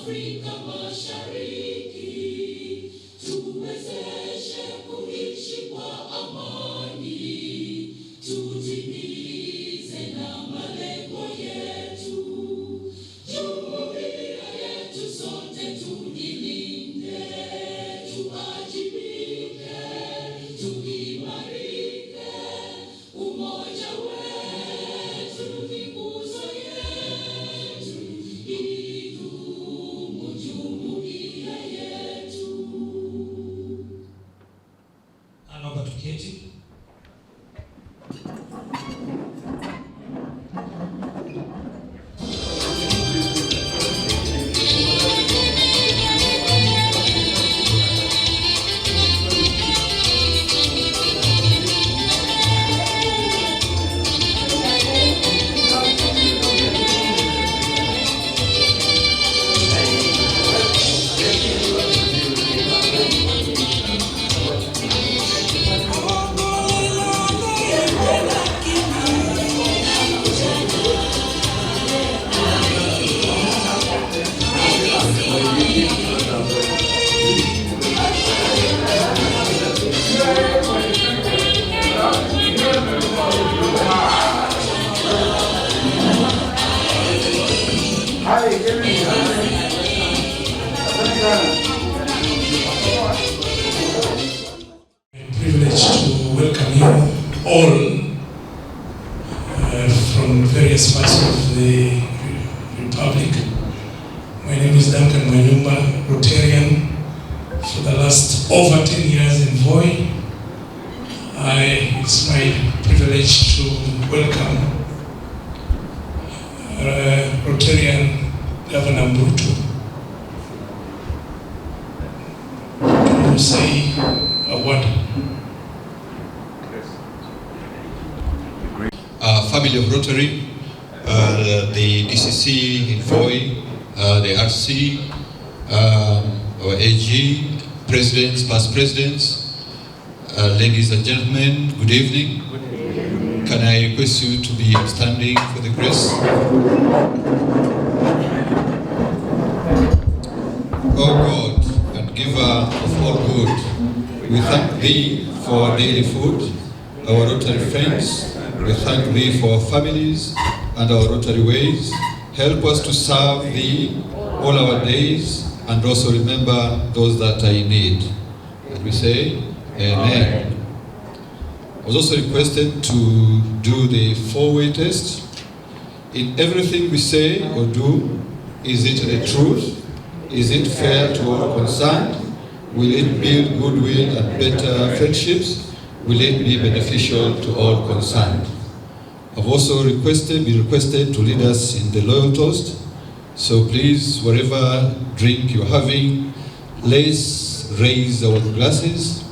Afrika Mashariki, tuwezeshe kuishi kwa amani, tutimize na malengo yetu. Jumuiya yetu sote tujilinde, tuwajibike, tuimarike, umoja wetu ni nguzo yetu, idumu jumuiya yetu. Naomba tuketi. Privileged to welcome you all from various parts of the Republic. My name is Duncan Manyumba, Rotarian for the last over 10 years in VOI. It's my privilege to welcome Rotarian Governor Mbutu to say a word. Family of Rotary, the DCC in VOI, the RC, our AG, presidents, past presidents, ladies and gentlemen, good evening. Can I request you to be standing for the grace? O God and giver of all good, we thank Thee for our daily food, our Rotary friends. We thank Thee for our families and our Rotary ways. Help us to serve Thee all our days and also remember those that are in need. And we say, Amen. I was also requested to do the 4-way test. In everything we say or do, is it the truth? Is it fair to all concerned? Will it build goodwill and better friendships? Will it be beneficial to all concerned? I've also been requested to lead us in the loyal toast. So please, whatever drink you're having, let's raise our glasses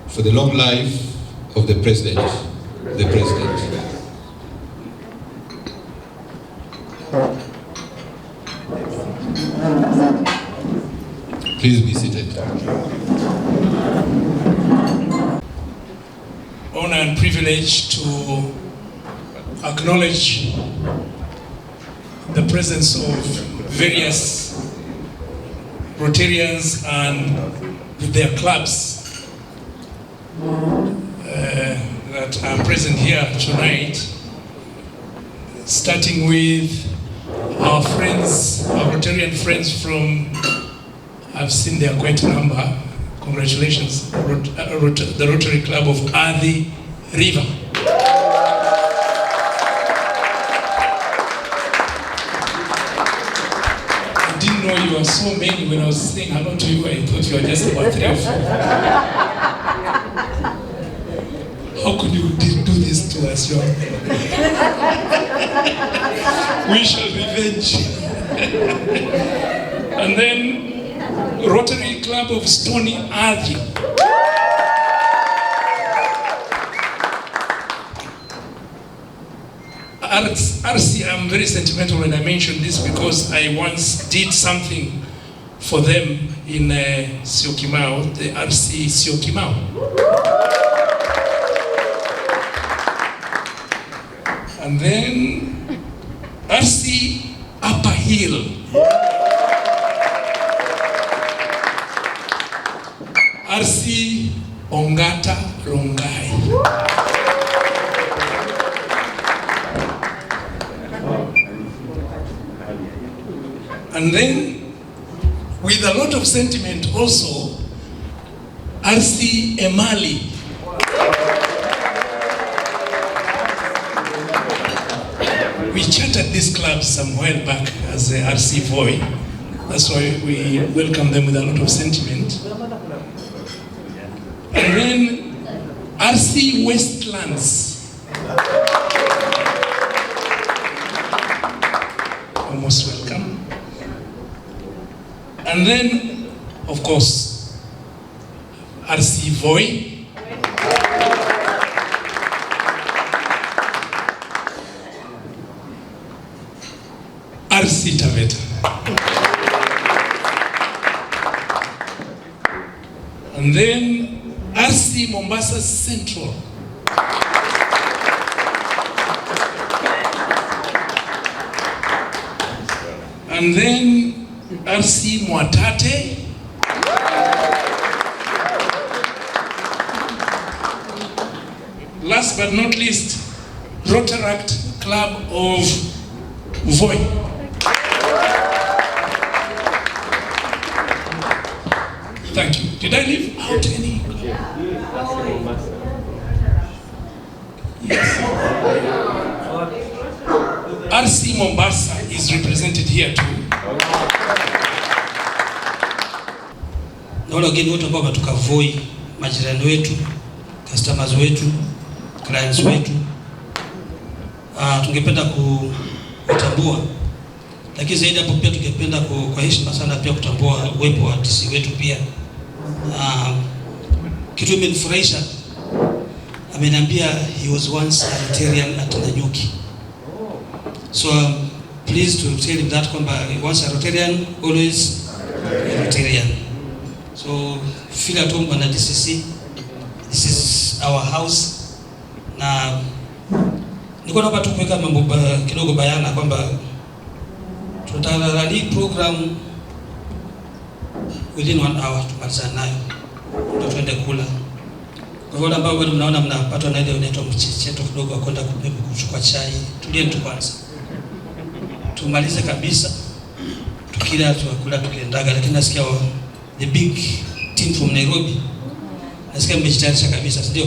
for the long life of the President. Please be seated. Honor and privilege to acknowledge the presence of various Rotarians and with their clubs that are present here tonight, starting with our friends, our Rotarian friends from, I've seen their quite number. Congratulations, the Rotary Club of Athi River. I didn't know you were so many. When I was saying hello to you, I thought you were just about 3 or 4. How could you do this to us, John? We shall revenge. And then Rotary Club of Stony Athi. RC, I'm very sentimental when I mention this because I once did something for them in Syokimau, the RC Syokimau. And then RC Upper Hill. RC Ongata Rongai. And then, with a lot of sentiment also, RC Emali. We chatted this club some while back as a RC VOI. That's why we welcome them with a lot of sentiment. And then RC Westlands. Almost welcome. And then, of course, RC VOI. RC TAVETA. And then RC Mombasa Central. And then RC Mwatate. Last but not least, Rotaract Club of VOI. Thank you. Did I leave out any? Yes. RC Mombasa is represented here too. Na wale wageni wote ambao wametoka VOI, majirani wetu, customers wetu, clients wetu, tungependa kutambua. Lakini zaidi hapo pia tungependa kwa heshima sana pia kutambua uwepo wa DC wetu pia. Kitu imenifurahisha, ameniambia he was once a Rotarian at Nanyuki. So I'm pleased to tell him that kwamba once a Rotarian, always a Rotarian. So feel at home on DCC. This is our house. Na niko naomba tu kuweka mambo kidogo bayana kwamba tutarali program within 1 hour tumalizana nayo. Ndio tuende kula. Kwa hivyo ambao bado mnaona mnapatwa na ile inaitwa mchecheto kidogo wa kwenda kuchukua chai, tulieni tu kwanza. Tumalize kabisa. Tukila tukakula tukiendaga, lakini nasikia the big team from Nairobi. Nasikia mmejitayarisha kabisa, ndio?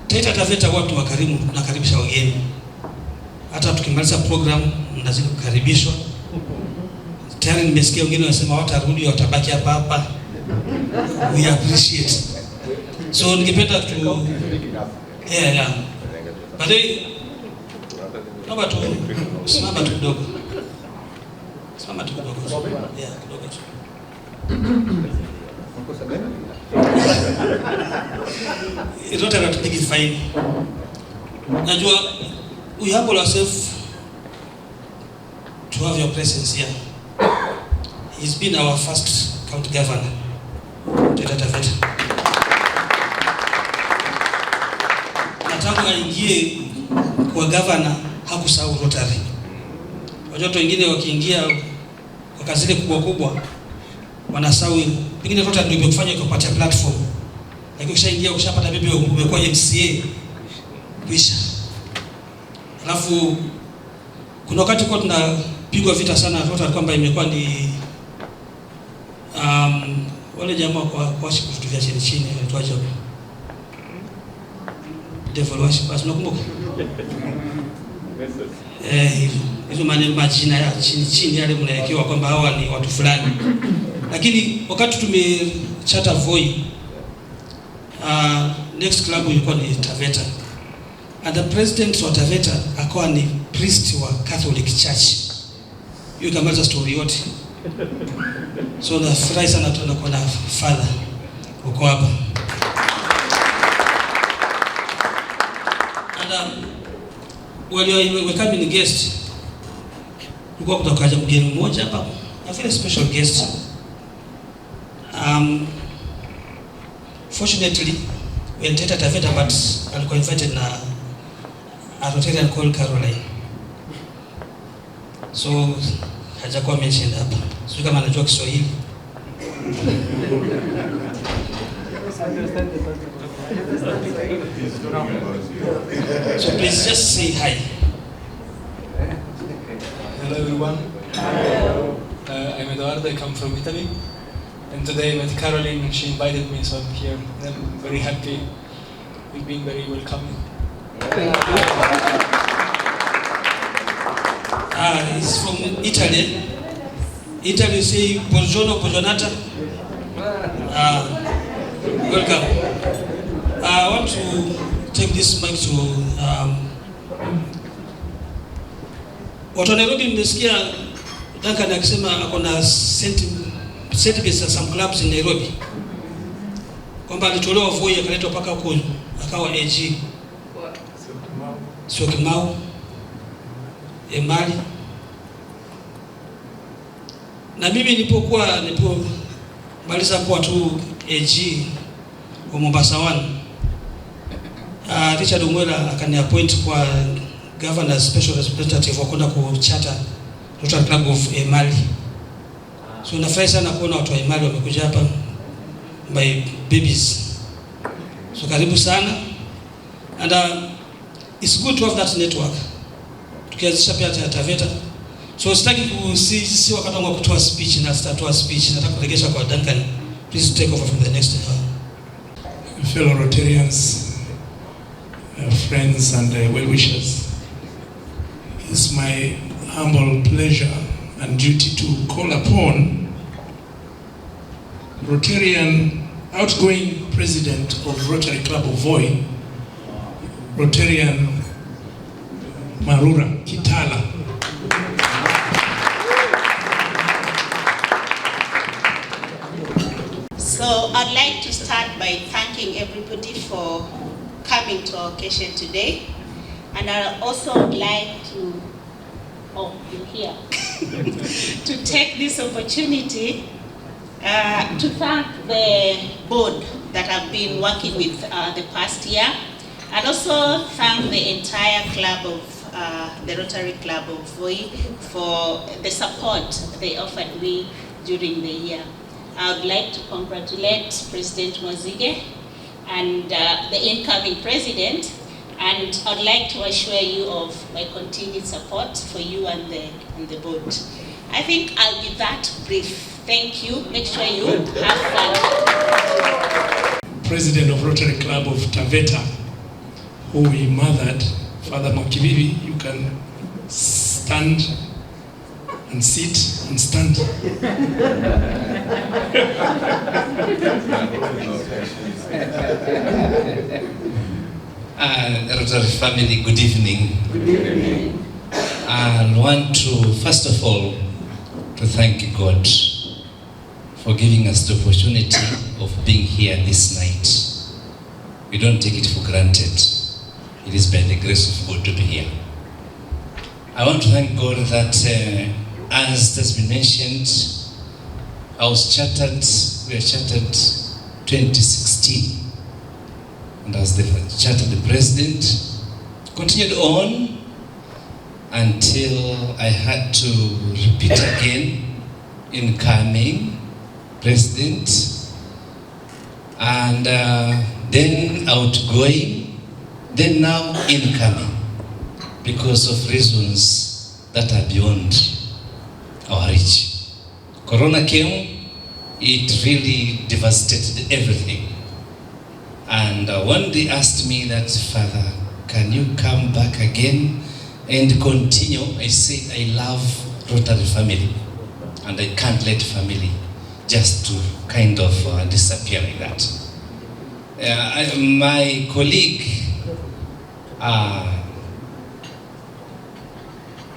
Taita TAVETA watu wakarimu, tunakaribisha wageni. Hata tukimaliza program mnazidi kukaribishwa. Tayari nimesikia wengine wanasema watarudi watabaki hapa hapa. We appreciate. So ningependa tu baadaye naomba tu simama tu kidogo. Simama tu kidogo. Kidogo tu. Rotary atupigi fine. Najua we humble ourselves to have your presence here. He's been our first county governor, TAVETA. Nataka aingie kwa governor hakusahau Rotary. Watu wengine wakiingia kwa kazi ile kubwa kubwa wanasahau pengine Rotary ndio imekufanya kupatia platform. Lakini ukishaingia ukishapata bibi umekuwa MCA kisha. Alafu kuna wakati kwa tunapigwa vita sana Rotary kwamba imekuwa ni wale jamaa kwa vitu vya chini chini inaitwaje? Devil worshipers, unakumbuka? Hizo majina ya chini chini yale mnaelekewa kwamba hawa ni watu fulani. Lakini wakati tumechata VOI, next club ilikuwa ni TAVETA. And the president wa TAVETA akawa ni priest wa Catholic Church. Hiyo kama story yote. So nafurahi sana tunakuwa na father uko hapa. And when you were coming guest, ulikuwa kutoka mgeni mmoja hapa, a very special guest. Fortunately, we entered TAVETA, but alikuwa invited na a Rotarian called Caroline. so hajakuwa mentioned hapa. Sio kama anajua Kiswahili. So please just say hi. Hello everyone. I'm Eduardo, I come from Italy. And today I met Caroline and she invited me, so I'm here. And I'm very happy with being very welcoming. He's from Italy. Italy say buongiorno, buongiornata. Welcome. I want to take this mic to watu wa Nairobi. Mmesikia Duncan akisema akona certificates za some clubs in Nairobi, kwamba alitolewa VOI akaletwa paka huko akawa AG sio Kimau Emali. Na mimi nilipomaliza kuwa tu AG wa Mombasa 1, Richard Umwela akaniappoint kwa Governor Special Representative wa kwenda kuchata Rotary Club of Emali. So nafurahi sana kuona watu wa Emali wamekuja hapa, my babies. So karibu sana, and it's good to have that network. Tukianzisha pia TAVETA. So sitaki si wakati wangu kutoa speech na sitatoa speech, nataka kuregesha kwa Duncan. Please take over from the next fellow Rotarians, friends and well-wishers. It's my humble pleasure and duty to call upon Rotarian outgoing president of Rotary Club of VOI, Rotarian Marura Kitala. So I'd like to start by thanking everybody for coming to our occasion today. And I also would like to, you're here, to take this opportunity to thank the board that have been working with the past year, and also thank the entire club of the Rotary Club of VOI for the support they offered me during the year. I would like to congratulate President Mwazige and the incoming president, and I'd like to assure you of my continued support for you and the board. I think I'll be that brief. Thank you. Make sure you have fun. President of Rotary Club of TAVETA, who we mothered, Father Makibibi, you can stand and sit and stand. Rotary family, good evening. Good evening. I want to, first of all, to thank God for giving us the opportunity of being here this night. We don't take it for granted. It is by the grace of God to be here. I want to thank God that, as has been mentioned, we were chartered 2016. And as the chartered president, continued on until I had to repeat again, incoming president, and then outgoing, then now incoming, because of reasons that are beyond our reach. Corona came, it really devastated everything. And when they asked me that, Father, can you come back again and continue? I said, I love Rotary family, and I can't let family just to kind of disappear like that. My colleague,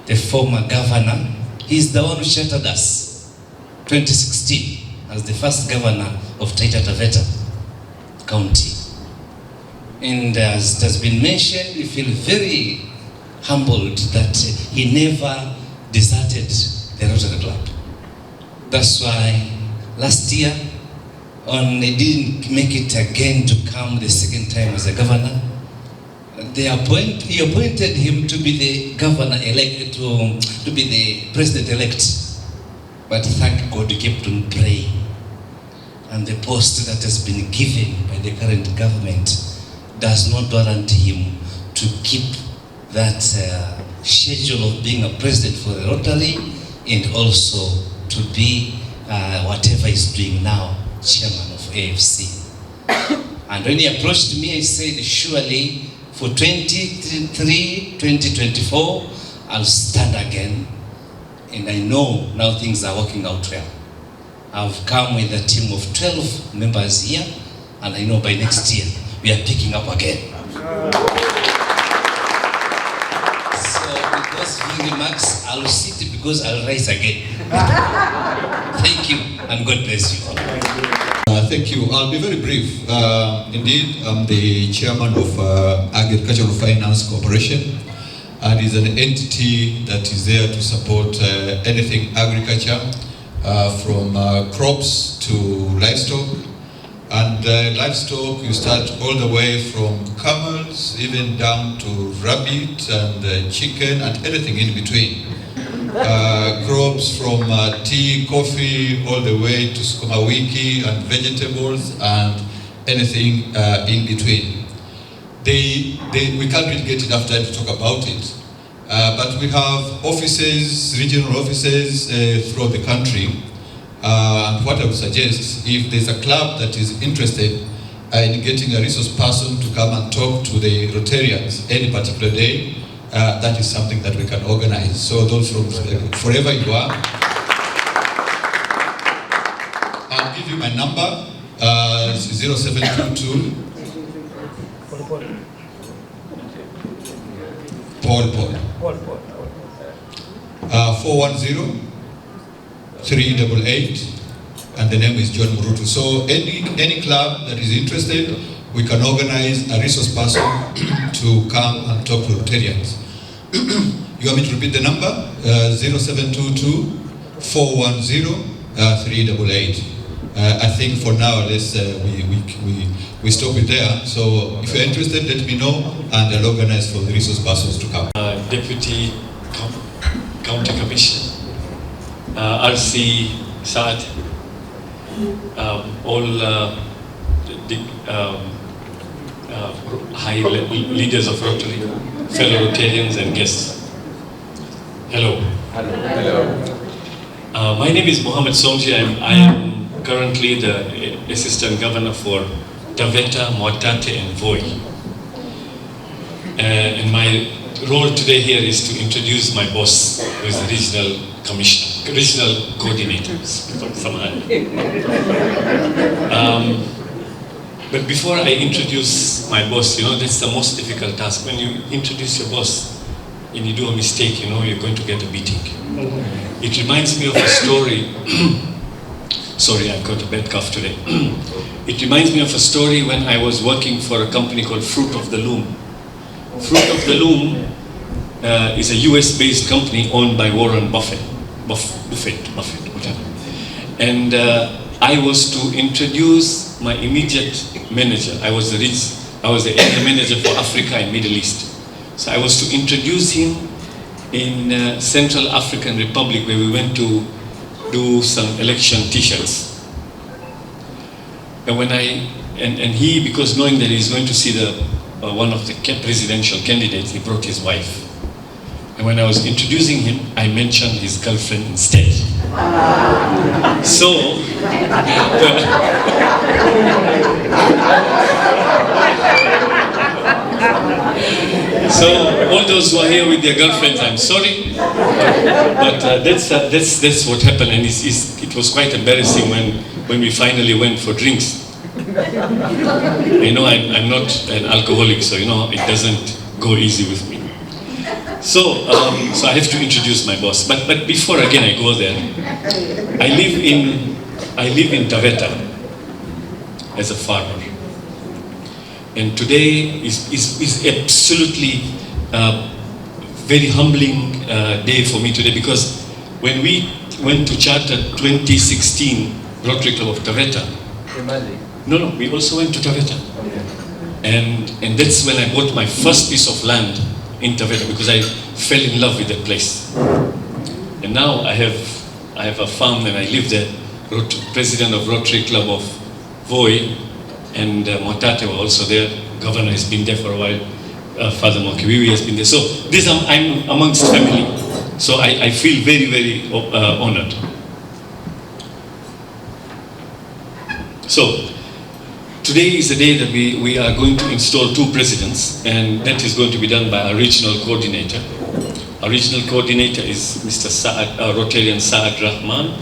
the former governor, he's the one who chartered us 2016 as the first governor of TAVETA County. And as it has been mentioned, we feel very humbled that he never deserted the Rotary Club. That's why last year, he didn't make it again to come the second time as a governor. he appointed him to be the governor elect, to be the president elect. But thank God he kept on praying. And the post that has been given by the current government does not warrant him to keep that schedule of being a president for the Rotary, and also to be whatever he's doing now, chairman of AFC. And when he approached me, I said, surely for 2024, I'll stand again. And I know now things are working out well. I've come with a team of 12 members here, and I know by next year, we are picking up again. So with those few remarks, I'll sit because I'll rise again. Thank you, and God bless you all. Thank you. I'll be very brief. Indeed, I'm the chairman of Agricultural Finance Corporation, and is an entity that is there to support anything agriculture, from crops to livestock. And livestock, you start all the way from camels, even down to rabbit and chicken and anything in between. Crops from tea, coffee, all the way to sukuma wiki and vegetables and anything in between. We can't really get enough time to talk about it. But we have offices, regional offices throughout the country. And what I would suggest, if there's a club that is interested in getting a resource person to come and talk to the Rotarians any particular day, that is something that we can organize. So those from wherever you are, I'll give you my number, 0722 Paul 410 388, and the name is John Murutu. So any club that is interested, we can organize a resource person to come and talk to Rotarians. You want me to repeat the number? 0722 410 388. I think for now, let's we stop it there. So if you're interested, let me know, and I'll organize for the resource persons to come. Deputy County Commissioner, RC Saad, all the high leaders of Rotary, fellow Rotarians and guests. Hello. Hello. My name is Mohammed Somji. I am currently the Assistant Governor for TAVETA, Mwatate and VOI. And my role today here is to introduce my boss, who is the regional coordinator. But before I introduce my boss, that's the most difficult task. When you introduce your boss and you do a mistake, you're going to get a beating. It reminds me of a story. Sorry, I've got a bad cough today. It reminds me of a story when I was working for a company called Fruit of the Loom. Fruit of the Loom is a US-based company owned by Warren Buffett, whatever. And I was to introduce my immediate manager. I was the area manager for Africa and Middle East. So I was to introduce him in Central African Republic, where we went to do some election t-shirts. And he, because knowing that he's going to see one of the presidential candidates, he brought his wife. And when I was introducing him, I mentioned his girlfriend instead. So, all those who are here with their girlfriends, I'm sorry, but that's what happened, and it was quite embarrassing when we finally went for drinks. I'm not an alcoholic, so it doesn't go easy with me. So I have to introduce my boss. But before again I go there, I live in TAVETA as a farmer, and today is absolutely very humbling day for me today, because when we went to charter 2016 Rotary Club of TAVETA. No, we also went to TAVETA. And that's when I bought my first piece of land in TAVETA, because I fell in love with that place. And now I have a farm and I live there, president of Rotary Club of VOI, and Motate were also there. Governor has been there for a while. Father Mokiwiwi has been there. So I'm amongst family. So I feel very, very honored. So today is the day that we are going to install 2 presidents, and that is going to be done by our regional coordinator. Our regional coordinator is Mr. Rotarian Saad Rahman.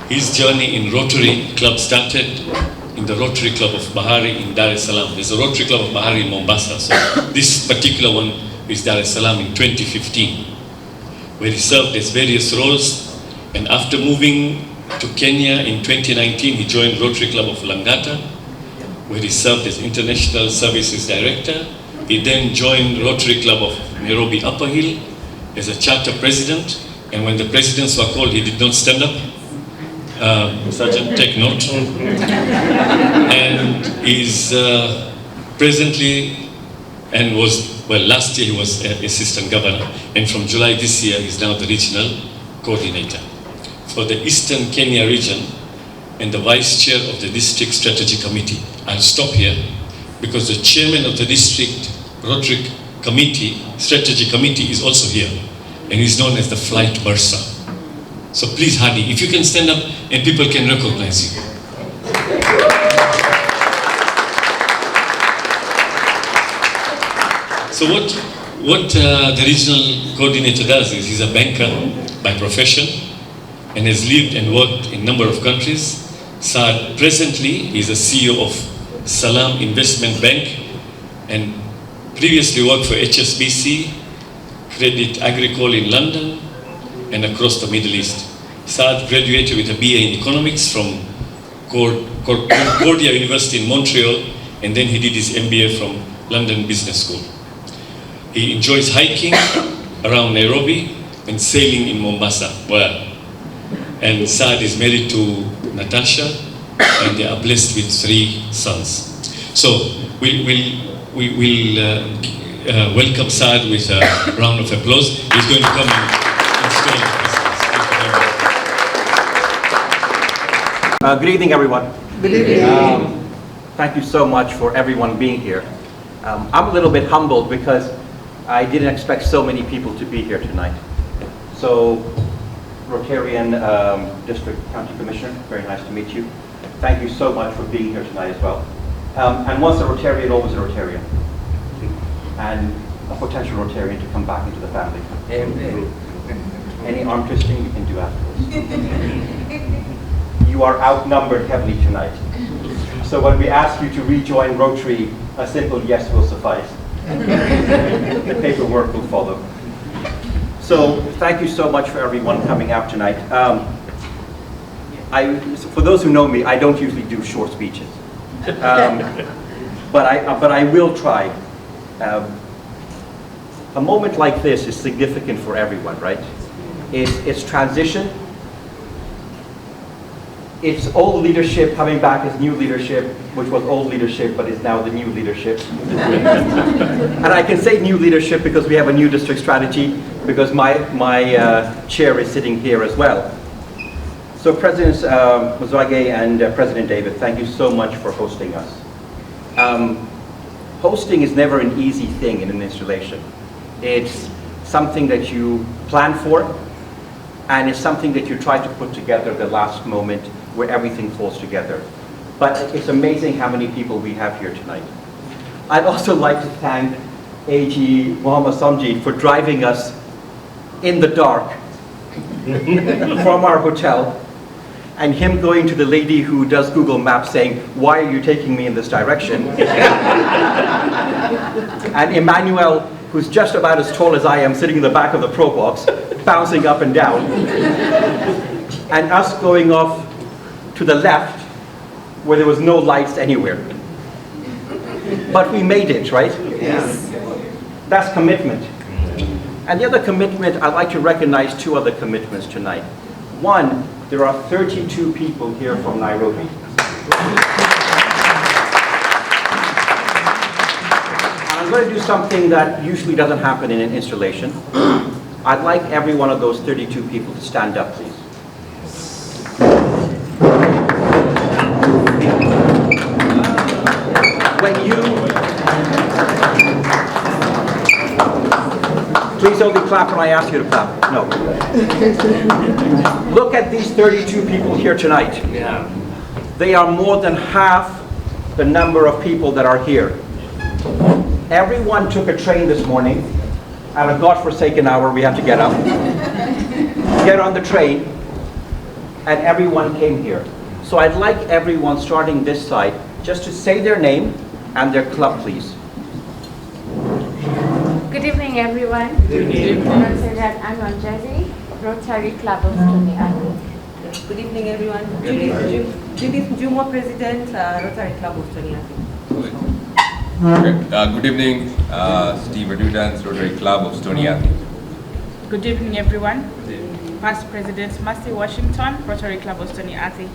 His journey in Rotary Club started in the Rotary Club of Bahari in Dar es Salaam. There's a Rotary Club of Bahari in Mombasa. So this particular one is Dar es Salaam in 2015, where he served as various roles. And after moving to Kenya in 2019, he joined Rotary Club of Langata, where he served as International Services Director. He then joined Rotary Club of Nairobi Upper Hill as a charter president. And when the presidents were called, he did not stand up. Sergeant, take note. And is presently, and was, well, last year he was assistant governor, and from July this year he's now the regional coordinator for the Eastern Kenya region and the vice chair of the district strategy committee. I'll stop here because the chairman of the district Rotary committee, strategy committee, is also here, and he's known as the flight bursar. So please, Hadi, if you can stand up and people can recognize you. So what the regional coordinator does is he's a banker by profession and has lived and worked in a number of countries. Saad presently is a CEO of Salam Investment Bank and previously worked for HSBC, Credit Agricole in London, and across the Middle East. Saad graduated with a BA in economics from Concordia University in Montreal, and then he did his MBA from London Business School. He enjoys hiking around Nairobi and sailing in Mombasa. Well, and Saad is married to Natasha, and they are blessed with 3 sons. So we'll welcome Saad with a round of applause. He's going to come and install the Good evening, everyone. Good evening. Thank you so much for everyone being here. I'm a little bit humbled because I didn't expect so many people to be here tonight. So, Rotarian District County Commissioner, very nice to meet you. Thank you so much for being here tonight as well. And once a Rotarian, always a Rotarian. And a potential Rotarian to come back into the family. Amen. Any arm twisting we can do afterwards. You are outnumbered heavily tonight. So when we ask you to rejoin Rotary, a simple yes will suffice. The paperwork will follow. So thank you so much for everyone coming out tonight. For those who know me, I don't usually do short speeches. But I will try. A moment like this is significant for everyone, right? It's transition. It's old leadership coming back as new leadership, which was old leadership, but is now the new leadership. And I can say new leadership because we have a new district strategy, because my chair is sitting here as well. So Presidents Mzwage and President David, thank you so much for hosting us. Hosting is never an easy thing in an installation. It's something that you plan for, and it's something that you try to put together the last moment where everything falls together. But it's amazing how many people we have here tonight. I'd also like to thank AG Muhammad Samjid for driving us in the dark from our hotel, and him going to the lady who does Google Maps saying, "Why are you taking me in this direction?" And Emmanuel, who's just about as tall as I am, sitting in the back of the Pro Box, bouncing up and down. And us going off to the left, where there was no lights anywhere. But we made it, right? Yes. That's commitment. And the other commitment, I'd like to recognize 2 other commitments tonight. One, there are 32 people here from Nairobi. we're going to do something that usually doesn't happen in an installation. I'd like every one of those 32 people to stand up, please. Please only clap when I ask you to clap. No. Look at these 32 people here tonight. They are more than half the number of people that are here. Everyone took a train this morning. At a godforsaken hour, we have to get up, get on the train, and everyone came here. So I'd like everyone starting this side just to say their name and their club, please. Good evening, everyone. Good evening. I'm Anjali, Rotary Club of Toniati. Good evening, everyone. Judith Jumo, President, Rotary Club of Toniati. Good evening, Steve Adudans, Rotary Club of Stoniati. Good evening, everyone. Past President Mercy Washington, Rotary Club of Stoniati.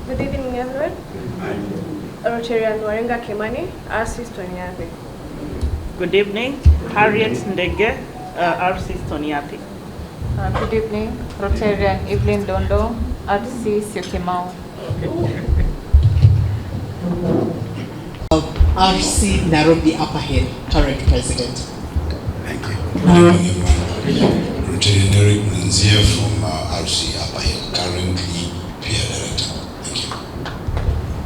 Good evening, everyone. Rotarian Warenga Kimani, RC Stoniati. Good evening, Harriet Ndege, RC Stoniati. Good evening, Rotarian Evelyn Dondo, RC Syokimau. RC Nairobi Upper Hill, current president. Thank you. Good evening, everyone. Rotarian Eric Manzia from RC Upper Hill, currently peer director. Thank you.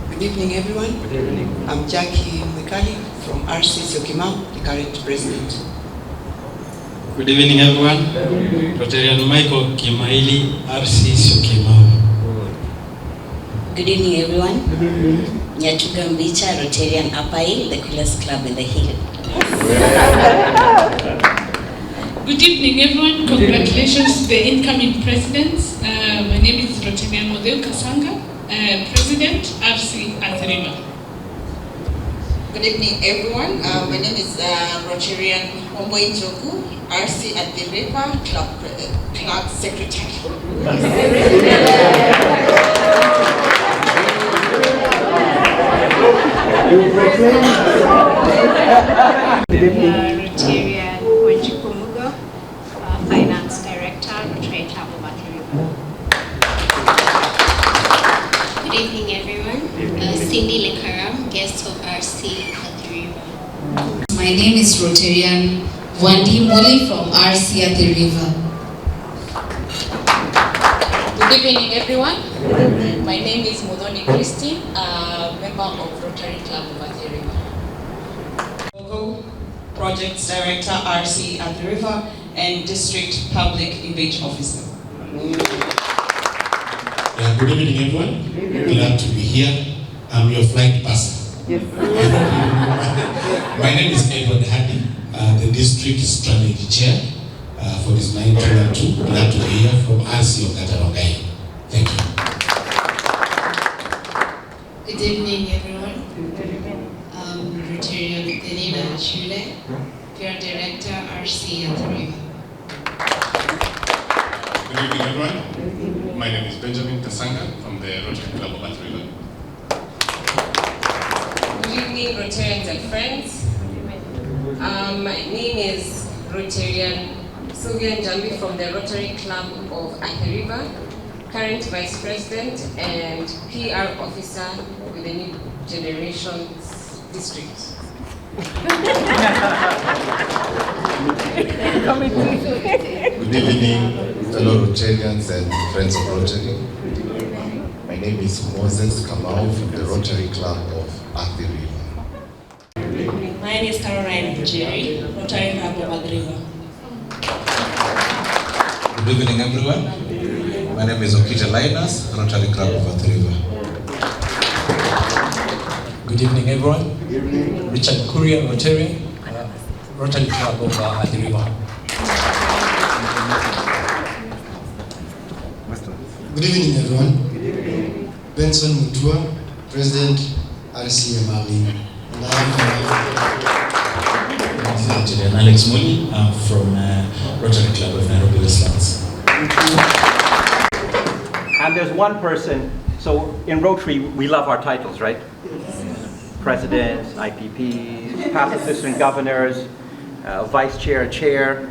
Good evening, everyone. Good evening. I'm Jackie Mwikali from RC Syokimau, the current president. Good evening, everyone. Rotarian Michael Kimaili, RC Syokimau. Good evening, everyone. Good evening. Nyatuga Mbicha, Rotarian Upper Hill, the coolest club in the hill. Good evening, everyone. Congratulations to the incoming presidents. My name is Rotarian Model Kasanga, President, RC Athiriva. Good evening, everyone. My name is Rotarian Omboi Njoku, RC at the River Club Secretary. Rotarian Wenchikumugo, Finance Director, Rotary Club of Athiriva. Good evening, everyone. Cindy Lekaram, guest of RC Athiriva. My name is Rotarian Wandi Muli from RC Athiriva. Good evening, everyone. My name is Modoni Christine, a member of Rotary Club of Athiriva. Projects Director, RC Athiriva, and District Public Image Officer. Good evening, everyone. Glad to be here. I'm your flight passer. Yes. My name is Edward Hadi, the District Strategy Chair for this 9212. Glad to be here from RC Okatarongai. Thank you. Good evening, everyone. Rotarian Denina Chule, Peer Director, RC Athiriva. Good evening, everyone. My name is Benjamin Kasanga from the Rotary Club of Athiriva. Good evening, Rotarians and friends. My name is Rotarian Sylvia Njambi from the Rotary Club of Athiriva, current Vice President and PR Officer with the New Generations District. Good evening, fellow Rotarians and friends of Rotary. My name is Moses Kamau from the Rotary Club of Athiriva. My name is Caroline Jerry, Rotary Club of Athiriva. Good evening, everyone. My name is Okita Linus, Rotary Club of Athiriva. Good evening, everyone. Richard Kuria, Rotarian, Rotary Club of Athiriva. Good evening, everyone. Benson Mutua, President, RCMRE. And Alex Muli, I'm from Rotary Club of Nairobi Westlands. And there's one person, so in Rotary, we love our titles, right? presidents, IPPs, past assistant governors, vice chair, chair.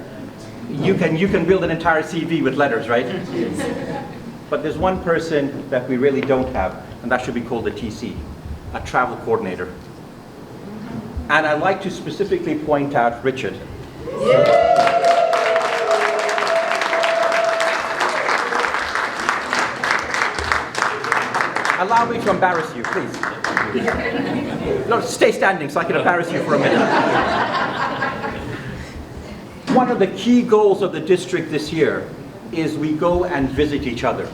You can build an entire CV with letters, right? But there's one person that we really don't have, and that should be called a TC, a travel coordinator. And I'd like to specifically point out Richard. Allow me to embarrass you, please. No, stay standing so I can embarrass you for a minute. One of the key goals of the district this year is we go and visit each other.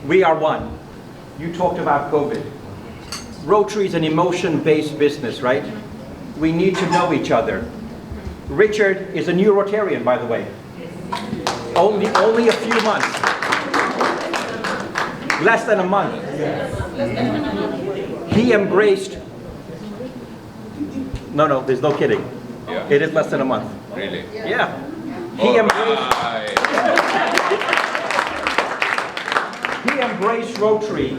We are one. You talked about COVID. Rotary is an emotion-based business, right? We need to know each other. Richard is a new Rotarian, by the way. Only a few months. Less than a month. He embraced... No, there's no kidding. Yeah. It is less than a month. Really? Yeah. He embraced Rotary,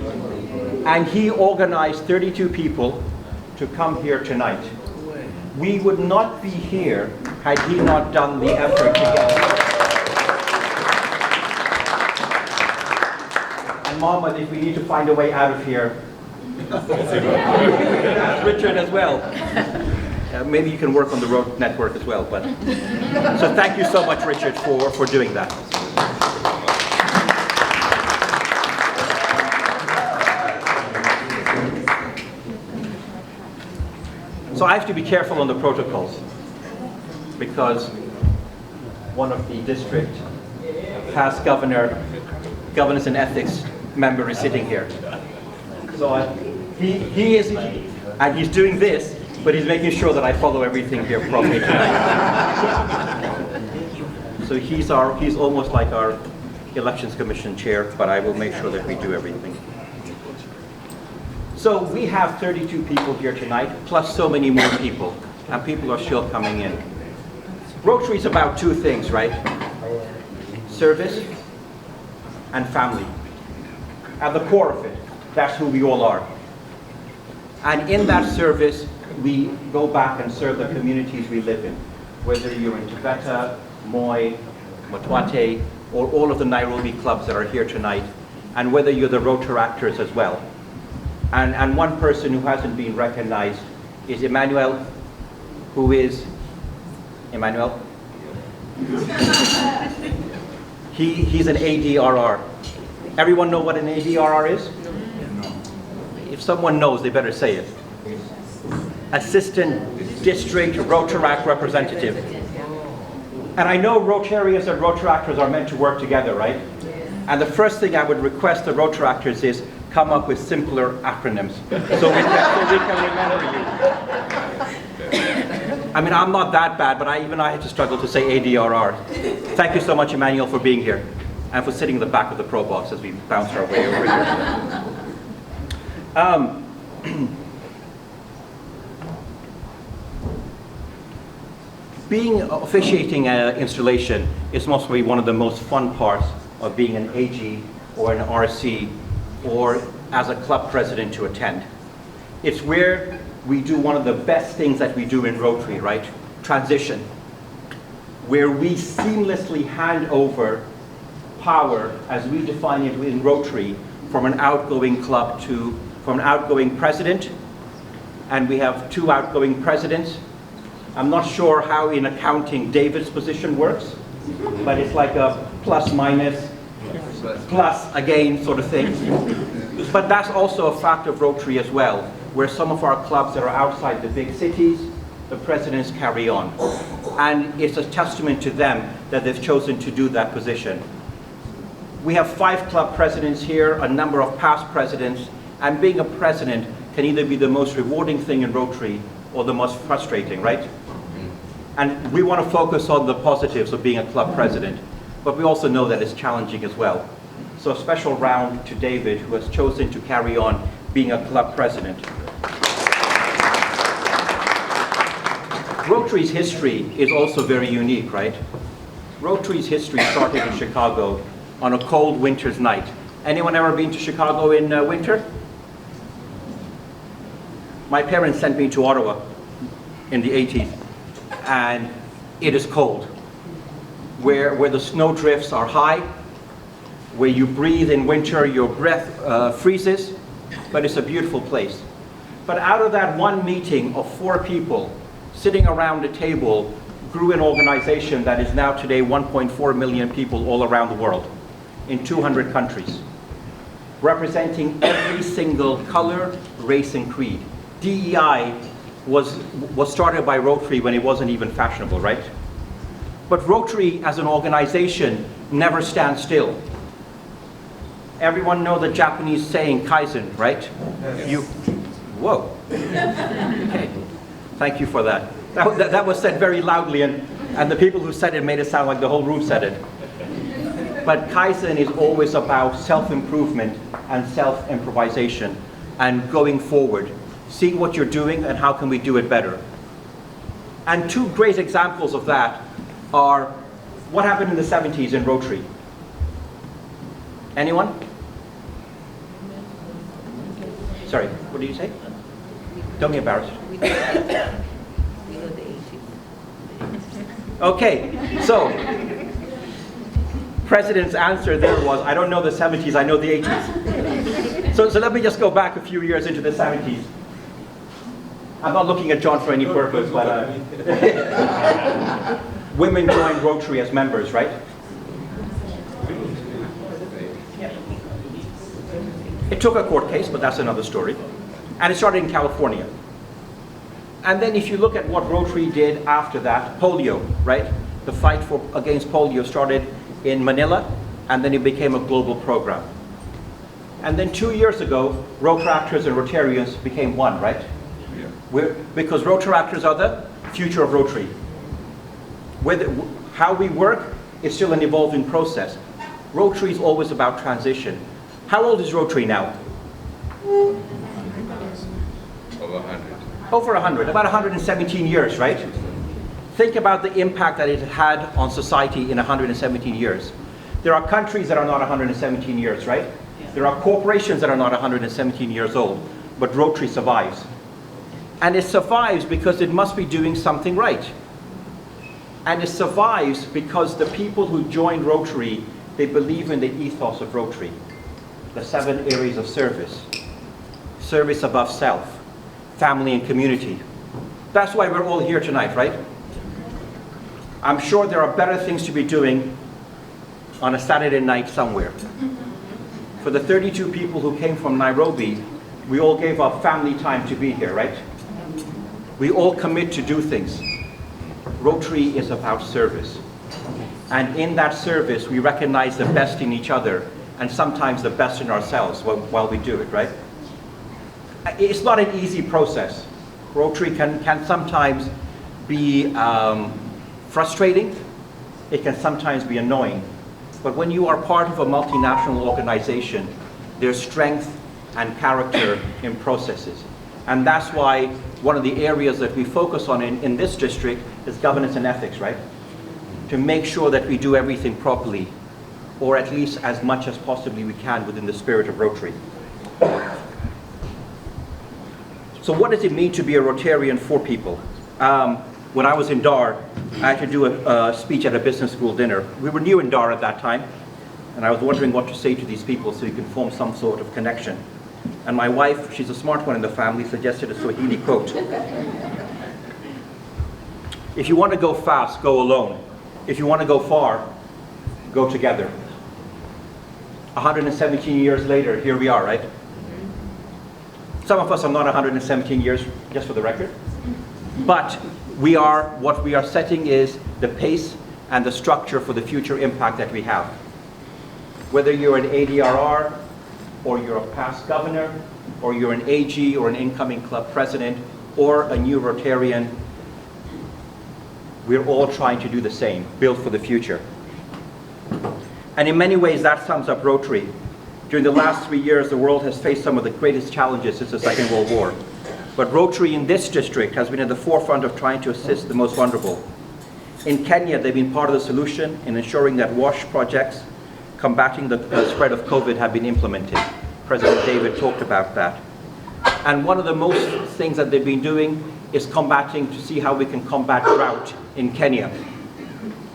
and he organized 32 people to come here tonight. We would not be here had he not done the effort to get here. And Mohammed, if we need to find a way out of here, ask Richard as well. Maybe you can work on the road network as well. But so thank you so much, Richard, for doing that. So I have to be careful on the protocols because one of the district past governance and ethics member is sitting here. So he is, and he's doing this, but he's making sure that I follow everything here properly tonight. So he's almost like our Elections Commission chair, but I will make sure that we do everything. So we have 32 people here tonight, plus so many more people, and people are still coming in. Rotary is about two things, right? Service and family. At the core of it, that's who we all are. And in that service, we go back and serve the communities we live in, whether you're in TAVETA, Moi, Motwate, or all of the Nairobi clubs that are here tonight, and whether you're the Rotaractors as well. And one person who hasn't been recognized is Emmanuel, who is, Emmanuel? He's an ADRR. Everyone know what an ADRR is? If someone knows, they better say it. Assistant District Rotaract Representative. And I know Rotarians and Rotaractors are meant to work together, right? And the first thing I would request the Rotaractors is come up with simpler acronyms so we can remember you. I mean, I'm not that bad, but even I had to struggle to say ADRR. Thank you so much, Emmanuel, for being here and for sitting in the back of the pro box as we bounce our way over here. Officiating installation is mostly one of the most fun parts of being an AG or an RC or as a club president to attend. It's where we do one of the best things that we do in Rotary, right? Transition, where we seamlessly hand over power as we define it in Rotary from an outgoing club from an outgoing president, and we have 2 outgoing presidents. I'm not sure how in accounting David's position works, but it's like a plus minus, plus again sort of thing. But that's also a fact of Rotary as well, where some of our clubs that are outside the big cities, the presidents carry on. And it's a testament to them that they've chosen to do that position. We have 5 club presidents here, a number of past presidents, and being a president can either be the most rewarding thing in Rotary or the most frustrating, right? And we want to focus on the positives of being a club president, but we also know that it's challenging as well. So a special round to David, who has chosen to carry on being a club president. Rotary's history is also very unique, right? Rotary's history started in Chicago on a cold winter's night. Anyone ever been to Chicago in winter? My parents sent me to Ottawa in the 80s, and it is cold. Where the snow drifts are high, where you breathe in winter, your breath freezes, but it's a beautiful place. But out of that one meeting of 4 people sitting around a table grew an organization that is now today 1.4 million people all around the world in 200 countries, representing every single color, race, and creed. DEI was started by Rotary when it wasn't even fashionable, right? But Rotary as an organization never stands still. Everyone know the Japanese saying Kaizen, right? Yes. Whoa. Okay. Thank you for that. That was said very loudly, and the people who said it made it sound like the whole room said it. But Kaizen is always about self-improvement and self-improvisation and going forward, seeing what you're doing and how can we do it better. And 2 great examples of that are what happened in the 70s in Rotary. Anyone? Sorry, what did you say? Don't be embarrassed. Okay, so President's answer there was, I don't know the 70s, I know the 80s. So let me just go back a few years into the 70s. I'm not looking at John for any purpose, but women joined Rotary as members, right? It took a court case, but that's another story. And it started in California. And then if you look at what Rotary did after that, polio, right? The fight against polio started in Manila, and then it became a global program. And then 2 years ago, Rotaractors and Rotarians became one, right? Yeah. Because Rotaractors are the future of Rotary. How we work is still an evolving process. Rotary is always about transition. How old is Rotary now? Over 100. Over 100, about 117 years, right? Think about the impact that it had on society in 117 years. There are countries that are not 117 years, right? There are corporations that are not 117 years old, but Rotary survives. And it survives because it must be doing something right. And it survives because the people who joined Rotary, they believe in the ethos of Rotary. The 7 areas of service. Service above self, family and community. That's why we're all here tonight, right? I'm sure there are better things to be doing on a Saturday night somewhere. For the 32 people who came from Nairobi, we all gave up family time to be here, right? We all commit to do things. Rotary is about service. And in that service, we recognize the best in each other and sometimes the best in ourselves while we do it, right? It's not an easy process. Rotary can sometimes be frustrating. It can sometimes be annoying. But when you are part of a multinational organization, there's strength and character in processes. And that's why one of the areas that we focus on in this district is governance and ethics, right? To make sure that we do everything properly, or at least as much as possibly we can within the spirit of Rotary. So what does it mean to be a Rotarian for people? When I was in Dar, I had to do a speech at a business school dinner. We were new in Dar at that time, and I was wondering what to say to these people so you can form some sort of connection. And my wife, she's a smart one in the family, suggested a Swahili quote. If you want to go fast, go alone. If you want to go far, go together. 117 years later, here we are, right? Some of us are not 117 years, just for the record. But what we are setting is the pace and the structure for the future impact that we have. Whether you're an ADRR, or you're a past governor, or you're an AG or an incoming club president, or a new Rotarian, we're all trying to do the same, build for the future. And in many ways that sums up Rotary. During the last 3 years, the world has faced some of the greatest challenges since the Second World War. But Rotary in this district has been at the forefront of trying to assist the most vulnerable. In Kenya, they've been part of the solution in ensuring that WASH projects combating the spread of COVID have been implemented. President David talked about that. And one of the most things that they've been doing is combating to see how we can combat drought in Kenya.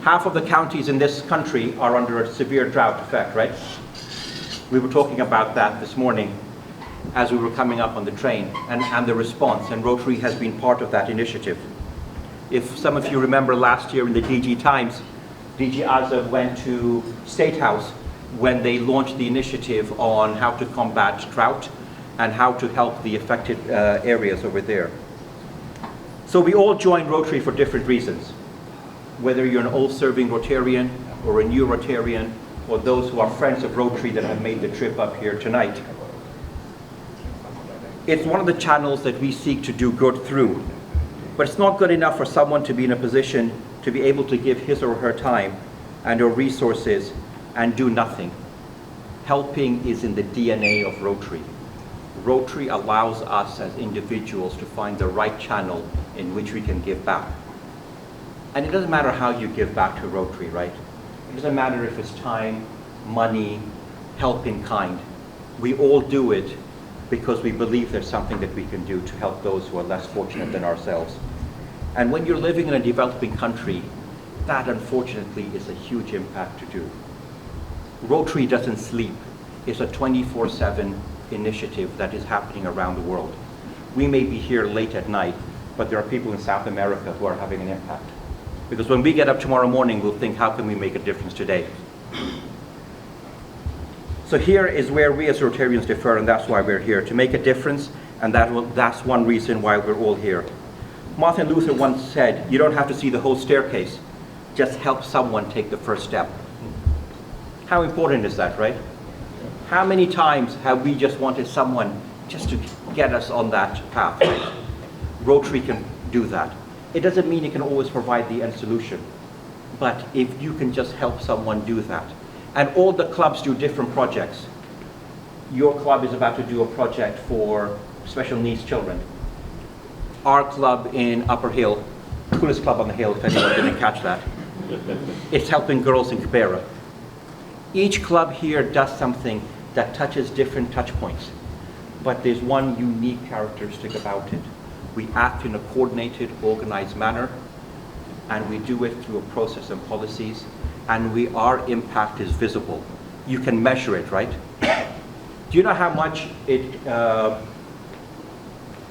Half of the counties in this country are under a severe drought effect, right? We were talking about that this morning as we were coming up on the train, and the response, and Rotary has been part of that initiative. If some of you remember last year in the DG Times, DG Azza went to State House when they launched the initiative on how to combat drought and how to help the affected areas over there. So we all join Rotary for different reasons. Whether you're an old serving Rotarian or a new Rotarian, or those who are friends of Rotary that have made the trip up here tonight. It's one of the channels that we seek to do good through. But it's not good enough for someone to be in a position to be able to give his or her time and or resources and do nothing. Helping is in the DNA of Rotary. Rotary allows us as individuals to find the right channel in which we can give back. And it doesn't matter how you give back to Rotary, right? It doesn't matter if it's time, money, help in kind. We all do it because we believe there's something that we can do to help those who are less fortunate than ourselves. And when you're living in a developing country, that unfortunately is a huge impact to do. Rotary doesn't sleep. It's a 24/7 initiative that is happening around the world. We may be here late at night, but there are people in South America who are having an impact. Because when we get up tomorrow morning, we'll think, how can we make a difference today? So here is where we as Rotarians differ, and that's why we're here, to make a difference, and that's one reason why we're all here. Martin Luther once said, you don't have to see the whole staircase, just help someone take the first step. How important is that, right? How many times have we just wanted someone just to get us on that path? Right? Rotary can do that. It doesn't mean it can always provide the end solution, but if you can just help someone do that. And all the clubs do different projects. Your club is about to do a project for special needs children. Our club in Upper Hill, coolest club on the hill if anyone didn't catch that, it's helping girls in Kibera. Each club here does something that touches different touch points, but there's one unique characteristic about it. We act in a coordinated, organized manner, and we do it through a process and policies, and our impact is visible. You can measure it, right? Do you know how much it,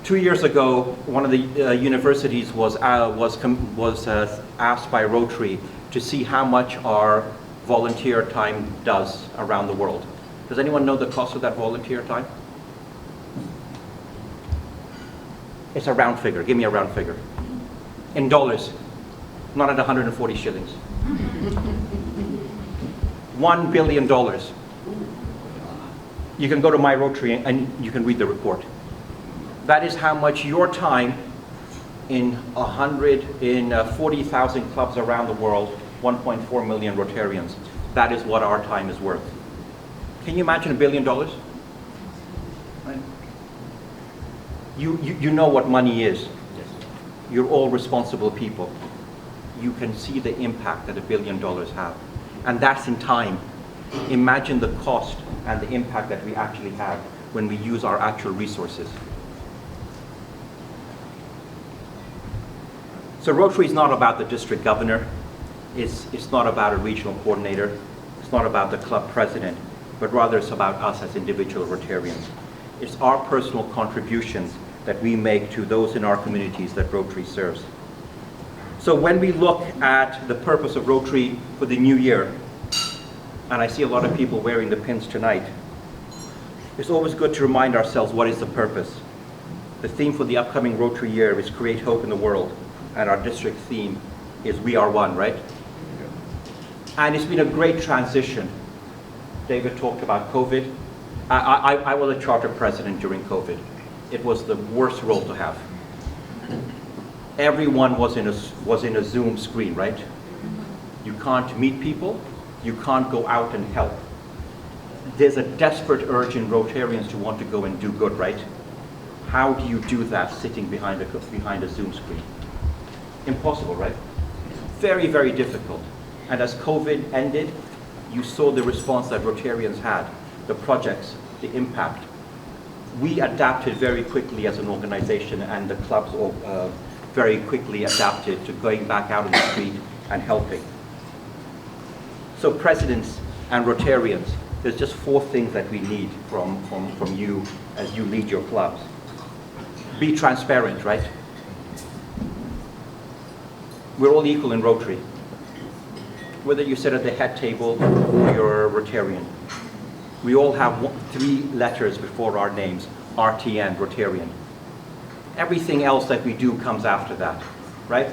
2 years ago, one of the universities was asked by Rotary to see how much our volunteer time does around the world. Does anyone know the cost of that volunteer time? It's a round figure. Give me a round figure. In dollars, not at 140 shillings. $1 billion. You can go to My Rotary and you can read the report. That is how much your time in 40,000 clubs around the world, 1.4 million Rotarians. That is what our time is worth. Can you imagine $1 billion? Right? You know what money is. You're all responsible people. You can see the impact that $1 billion have. And that's in time. Imagine the cost and the impact that we actually have when we use our actual resources. So Rotary is not about the district governor. It's not about a regional coordinator. It's not about the club president, but rather it's about us as individual Rotarians. It's our personal contributions that we make to those in our communities that Rotary serves. So when we look at the purpose of Rotary for the new year, and I see a lot of people wearing the pins tonight, it's always good to remind ourselves what is the purpose. The theme for the upcoming Rotary year is Create Hope in the World, and our district theme is We Are One, right? And it's been a great transition. David talked about COVID. I was a charter president during COVID. It was the worst role to have. Everyone was in a Zoom screen, right? You can't meet people. You can't go out and help. There's a desperate urge in Rotarians to want to go and do good, right? How do you do that sitting behind a Zoom screen? Impossible, right? Very, very difficult. And as COVID ended, you saw the response that Rotarians had, the projects, the impact. We adapted very quickly as an organization, and the clubs very quickly adapted to going back out in the street and helping. So presidents and Rotarians, there's just 4 things that we need from you as you lead your clubs. Be transparent, right? We're all equal in Rotary. Whether you sit at the head table or you're a Rotarian. We all have 3 letters before our names, RTN, Rotarian. Everything else that we do comes after that, right?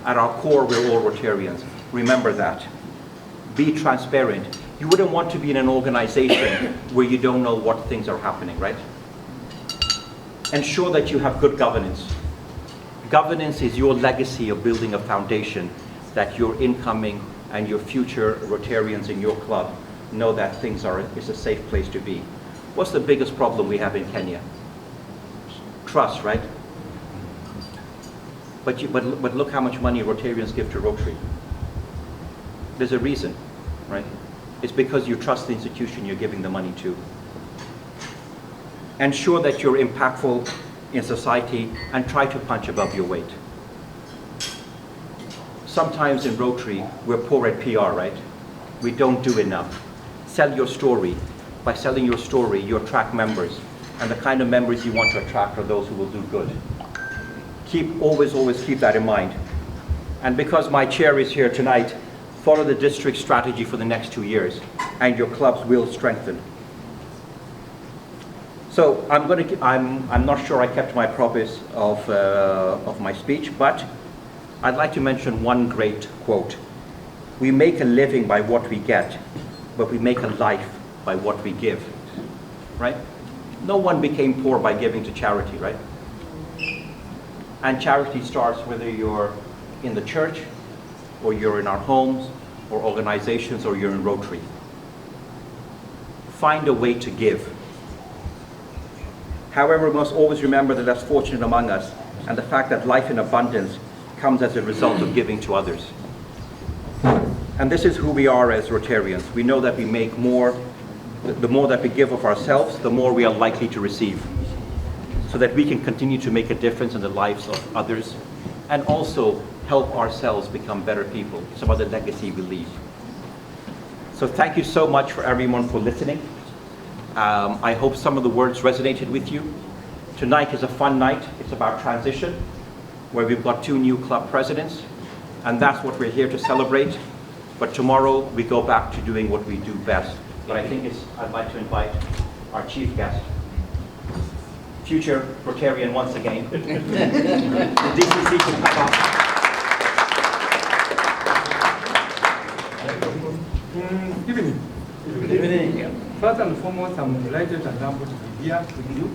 At our core, we're all Rotarians. Remember that. Be transparent. You wouldn't want to be in an organization where you don't know what things are happening, right? Ensure that you have good governance. Governance is your legacy of building a foundation that your incoming and your future Rotarians in your club know that it's a safe place to be. What's the biggest problem we have in Kenya? Trust, right? But look how much money Rotarians give to Rotary. There's a reason, right? It's because you trust the institution you're giving the money to. Ensure that you're impactful in society and try to punch above your weight. Sometimes in Rotary, we're poor at PR, right? We don't do enough. Sell your story. By selling your story, you attract members. And the kind of members you want to attract are those who will do good. Always keep that in mind. And because my chair is here tonight, follow the district strategy for the next 2 years, and your clubs will strengthen. So I'm not sure I kept my promise of my speech, but I'd like to mention one great quote. We make a living by what we get, but we make a life by what we give, right? No one became poor by giving to charity, right? And charity starts whether you're in the church, or you're in our homes, or organizations, or you're in Rotary. Find a way to give. However, we must always remember the less fortunate among us, and the fact that life in abundance comes as a result of giving to others. And this is who we are as Rotarians. We know that we make more, the more that we give of ourselves, the more we are likely to receive, so that we can continue to make a difference in the lives of others, and also help ourselves become better people, some of the legacy we leave. So thank you so much for everyone for listening. I hope some of the words resonated with you. Tonight is a fun night. It's about transition, where we've got 2 new club presidents, and that's what we're here to celebrate. But tomorrow we go back to doing what we do best. But I think I'd like to invite our chief guest, future Rotarian once again, the DCC to come up. Good evening. Good evening. First and foremost, I'm delighted and humbled to be here with you.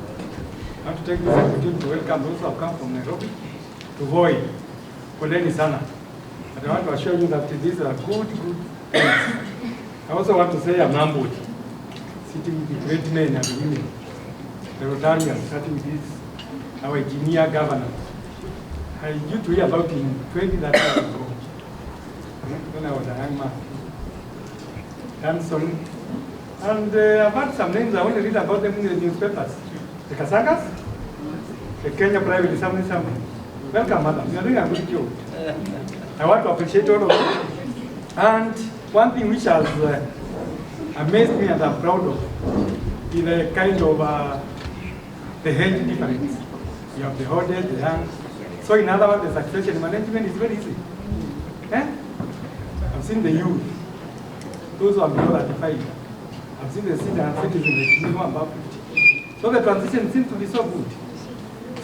I want to take this opportunity to welcome those who have come from Nairobi to VOI. Poleni sana. And I want to assure you that these are good things. I also want to say I'm humbled, sitting with the great men and women, the Rotarians, starting with this, our engineer governor. I used to hear about him 20 that years ago, when I was a young man. Hanson. And I've had some names, I want to read about them in the newspapers. The Kasangas, the Kenya Private Assembly. Welcome, madam. You're doing a good job. I want to appreciate all of you. And one thing which has amazed me and I'm proud of is the kind of the age difference. You have the oldest, the young. So in other words, the succession management is very easy. Eh? I've seen the youth, those who are below 35. I've seen the senior citizens who are above 50. So the transition seems to be so good.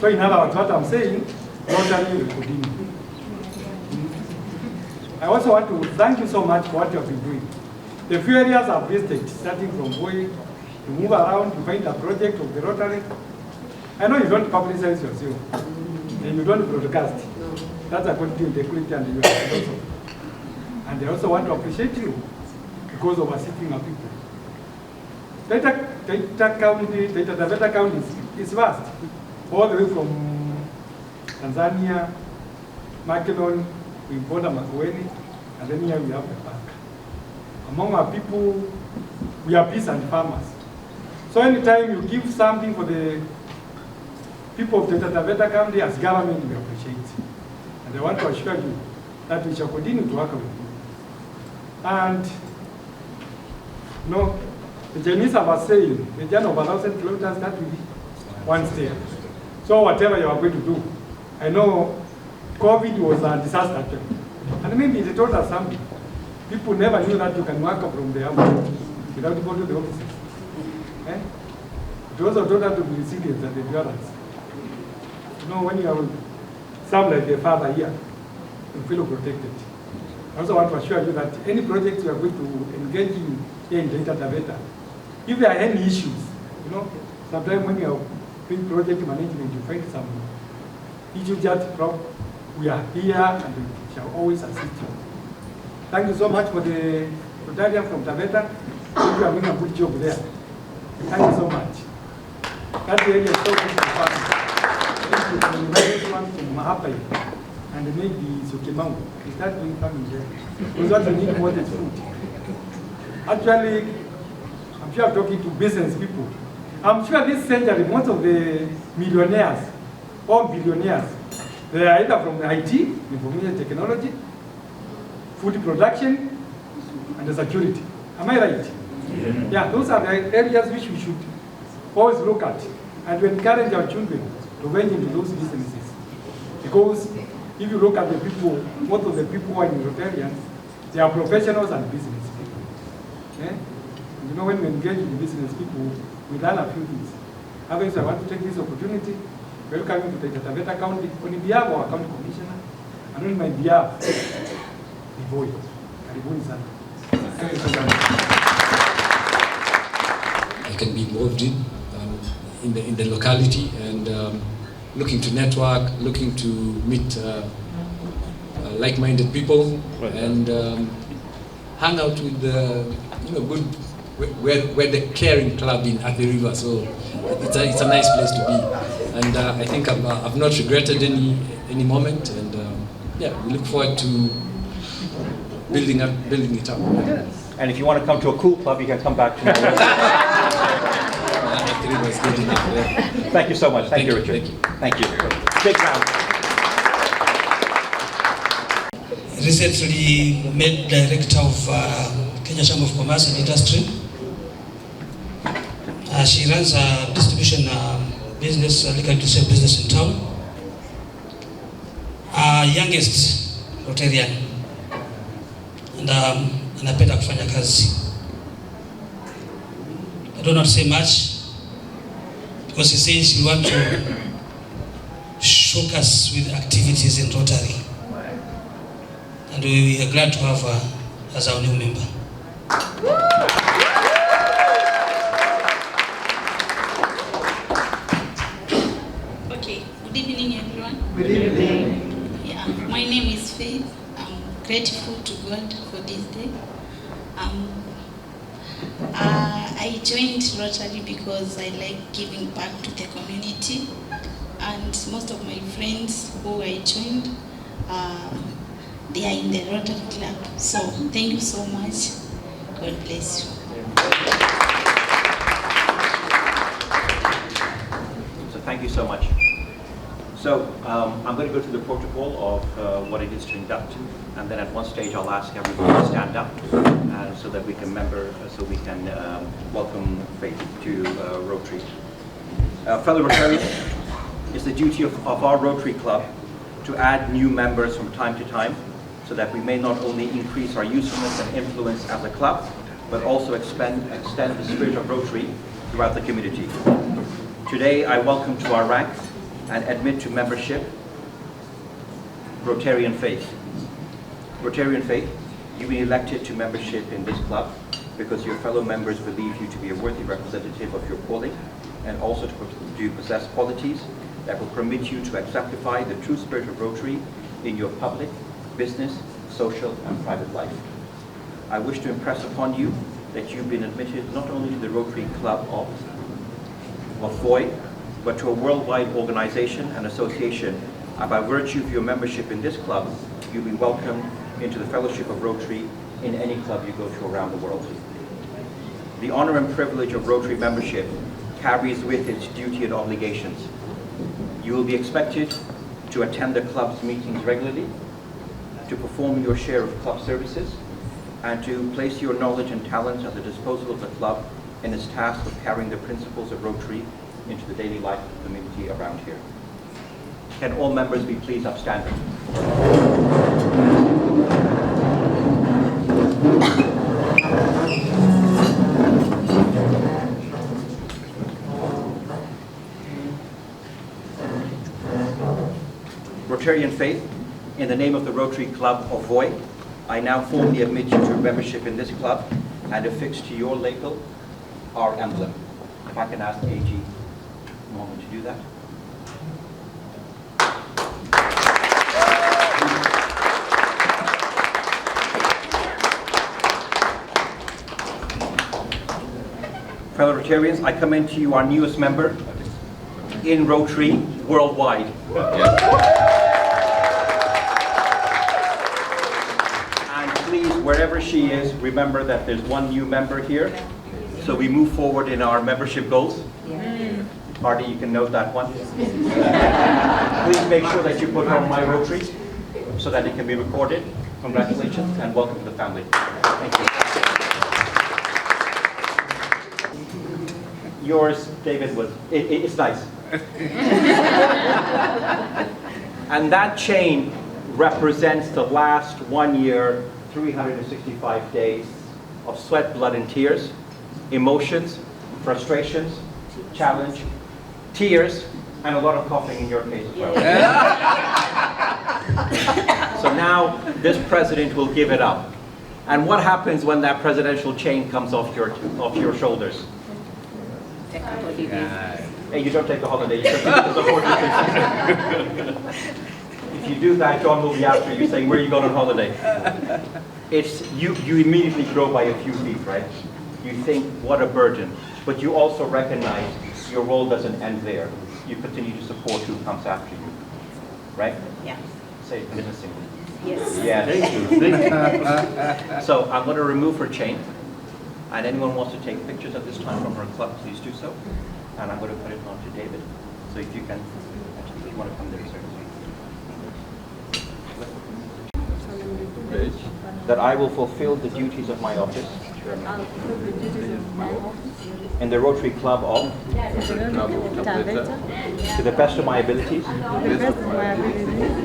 So in other words, what I'm saying, Rotary will continue. I also want to thank you so much for what you have been doing. The few areas I've visited, starting from VOI, to move around to find a project of the Rotary. I know you don't publicize yourself, and you don't broadcast. That's according to the integrity and the unity also. And I also want to appreciate you because of assisting our people. TAVETA County is vast, all the way from Tanzania, Makedon, we border Makueni, and then here we have the park. Among our people, we are peasant farmers. So anytime you give something for the people of the TAVETA County as government, we appreciate it. And I want to assure you that we shall continue to work with you. And no, the Chinese have a saying, the journey of 1,000 kilometers start with one step. So whatever you are going to do, I know COVID was a disaster actually. And maybe they told us something. People never knew that you can work from the house without going to the offices. Eh? It also told us to be resilient and endurance. You know, when you are sound like the father here, you feel protected. I also want to assure you that any project you are going to engage in here in TAVETA, if there are any issues, you know, sometimes when you are doing project management, you find some issues just from, we are here and we shall always assist you. Thank you so much for the Rotarian from TAVETA. You are doing a good job there. Thank you so much. That area is so good for fun. Thank you for inviting one from Mahapai and maybe Sukimau. We start doing farming there. Because what we need more is food. Actually, I'm sure I'm talking to business people. I'm sure this century, most of the millionaires or billionaires, they are either from the IT, information technology, food production, and the security. Am I right? Yeah, those are the areas which we should always look at and to encourage our children to venture into those businesses. Because if you look at the people, most of the people who are in Rotarians, they are professionals and business people. Okay? You know, when we engage in business people, we learn a few things. Otherwise, I want to take this opportunity, welcome you to the TAVETA County, on behalf of our county commissioner, and on my behalf, the VOI. Karibuni sana. Thank you so much. I can be involved in the locality and looking to network, looking to meet like-minded people and hang out with the good. We're the caring club in Athi River, so it's a nice place to be. And I think I've not regretted any moment, and yeah, we look forward to building it up. And if you want to come to a cool club, you can come back to Athi River is good enough. Yeah. Thank you so much. Thank you, Richard. Thank you. Big round. Recently made director of Kenya Chamber of Commerce and Industry. She runs a distribution business, liquor distribution business in town. Youngest Rotarian, and anapenda kufanya kazi. I don't want to say much because she says she wants to shock us with activities in Rotary, and we are glad to have her as our new member. Good evening, everyone. Good evening. Yeah, my name is Faith. I'm grateful to God for this day. I joined Rotary because I like giving back to the community, and most of my friends who I joined, they are in the Rotary Club. So thank you so much. God bless you. So thank you so much. So I'm going to go through the protocol of what it is to induct, and then at one stage I'll ask everybody to stand up so that we can welcome Faith to Rotary. Fellow Rotarians, it's the duty of our Rotary Club to add new members from time to time so that we may not only increase our usefulness and influence as a club, but also extend the spirit of Rotary throughout the community. Today I welcome to our ranks and admit to membership Rotarian Faith. Rotarian Faith, you've been elected to membership in this club because your fellow members believe you to be a worthy representative of your calling and also to possess qualities that will permit you to exemplify the true spirit of Rotary in your public, business, social, and private life. I wish to impress upon you that you've been admitted not only to the Rotary Club of VOI, but to a worldwide organization and association, and by virtue of your membership in this club, you'll be welcomed into the Fellowship of Rotary in any club you go to around the world. The honor and privilege of Rotary membership carries with its duty and obligations. You will be expected to attend the club's meetings regularly, to perform your share of club services, and to place your knowledge and talents at the disposal of the club in its task of carrying the principles of Rotary into the daily life of the community around here. Can all members be pleased upstanding? Rotarian faith, in the name of the Rotary Club of VOI, I now formally admit you to membership in this club and affix to your label our emblem. If I can ask AG Norman to do that. Fellow Rotarians, I commend to you our newest member in Rotary worldwide. And please, wherever she is, remember that there's one new member here. So we move forward in our membership goals. Marty, you can note that one. Please make sure that you put on My Rotary so that it can be recorded. Congratulations and welcome to the family. Thank you. Yours, David, it's nice. And that chain represents the last 1 year, 365 days of sweat, blood, and tears, emotions, frustrations, challenge, tears, and a lot of coughing in your case as well. So now this president will give it up. And what happens when that presidential chain comes off your shoulders? Hey, you don't take a holiday. You continue to support your If you do that, John will be after you saying, where are you going on holiday? It's you immediately grow by a few feet, right? You think, what a burden. But you also recognize your role doesn't end there. You continue to support who comes after you, right? Yeah. Say it menacingly. Yes. Yeah. Thank you. So I'm going to remove her chain. And anyone wants to take pictures at this time from her club, please do so. And I'm going to put it on to David. So if you can, actually, if you want to come there, sir. That I will fulfill the duties of my office in the Rotary Club of TAVETA, to the best of my abilities.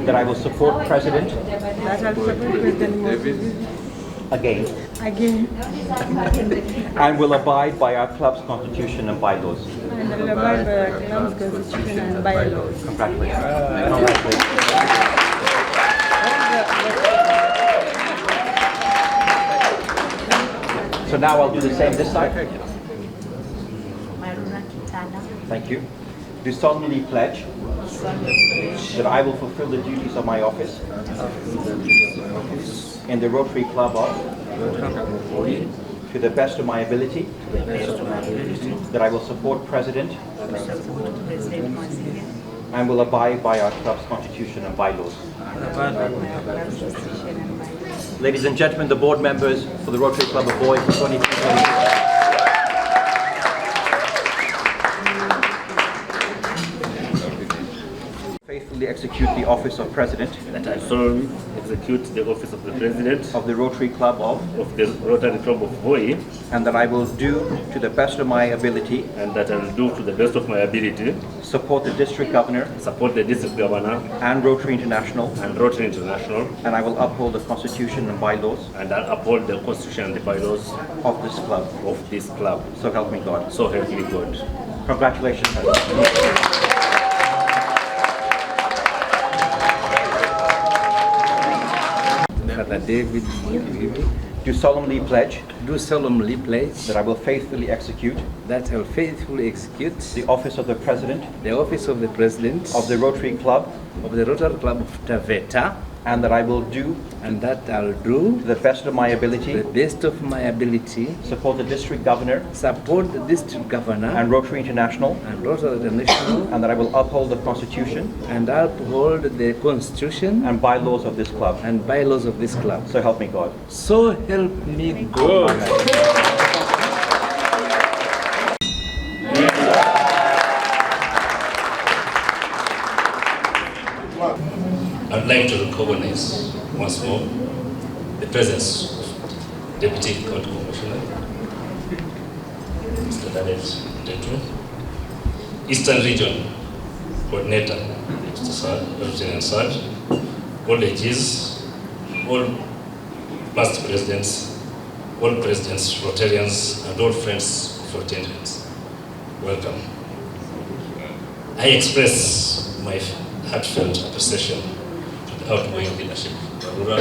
That I will support President again and will abide by our club's constitution and bylaws. Congratulations. So now I'll do the same this side. Thank you. Do solemnly pledge that I will fulfill the duties of my office in the Rotary Club of to the best of my ability, that I will support President and will abide by our club's constitution and bylaws. Ladies and gentlemen, the board members for the Rotary Club of VOI for 2023. Faithfully execute the office of President. That I solemnly execute the office of the President of the Rotary Club of the Rotary Club of VOI, and that I will do to the best of my ability, and that I will do to the best of my ability, support the District Governor, support the District Governor, and Rotary International, and I will uphold the Constitution and bylaws, and I'll uphold the Constitution and the bylaws of this club. So help me God. So help me God. Congratulations. Father David, do solemnly pledge that I will faithfully execute the office of the President of the Rotary Club of TAVETA, and that I will do to the best of my ability support the District Governor and Rotary International, and that I will uphold the Constitution and bylaws of this club. So help me God. So help me God. like to recognize once more the presence of Deputy County Commissioner, Mr. Daniel Ndetu, Eastern Region Coordinator, Mr. Lieutenant Sarge, all AGs, all past presidents, all presidents, Rotarians, and all friends of Rotarians. Welcome. I express my heartfelt appreciation to the outgoing leadership, Marura,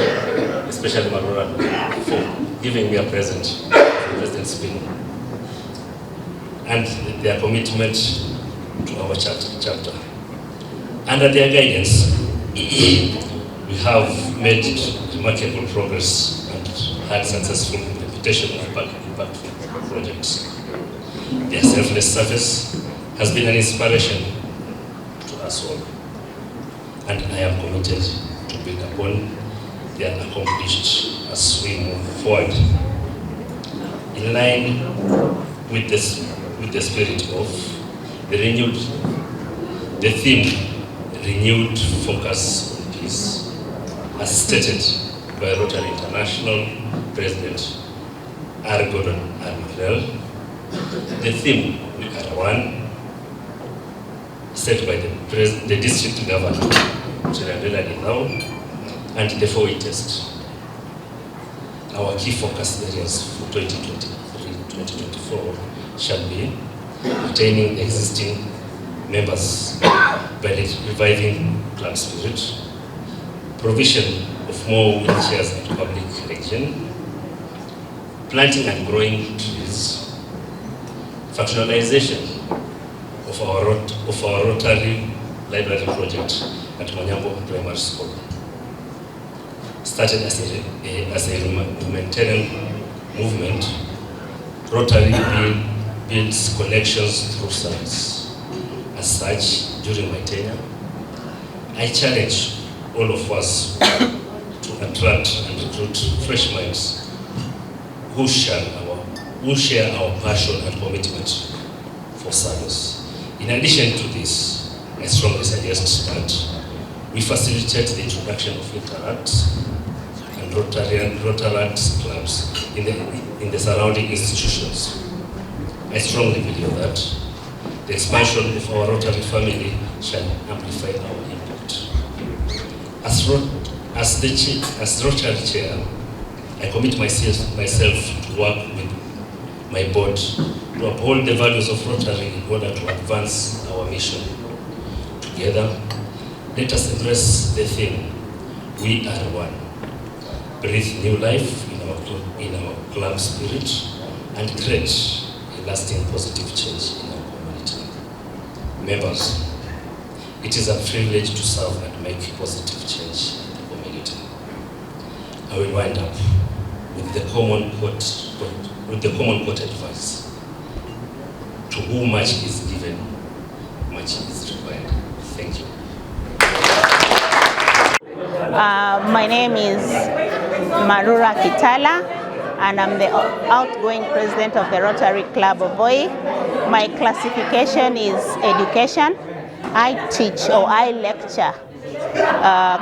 especially Marura, for giving me a present for President Spin, and their commitment to our chapter. Under their guidance, we have made remarkable progress and had successful implementation of impactful projects. Their selfless service has been an inspiration to us all, and I am committed to build upon their accomplished as we move forward. In line with the spirit of the theme, renewed focus on peace, as stated by Rotary International President R. Gordon R. The theme, we are one, set by the district governor, and the VOI test. Our key focus areas for 2023-2024 shall be retaining existing members by reviving club spirit, provision of more wheelchairs at public region, planting and growing trees, factionalization of our Rotary Library project at Manyambo Primary School. Started as a humanitarian movement, Rotary builds connections through service. As such, during my tenure, I challenge all of us to attract and recruit fresh minds who share our passion and commitment for service. In addition to this, I strongly suggest that we facilitate the introduction of Interact and Rotaract clubs in the surrounding institutions. I strongly believe that the expansion of our Rotary family shall amplify our impact. As Rotary Chair, I commit myself to work with my board to uphold the values of Rotary in order to advance our mission. Together, let us embrace the theme, we are one. Breathe new life in our club spirit and create a lasting positive change in our community. Members, it is a privilege to serve and make positive change in the community. I will wind up with the common quote advice. To whom much is given, much is required. Thank you. My name is Marura Kitala, and I'm the outgoing president of the Rotary Club of VOI. My classification is education. I teach or I lecture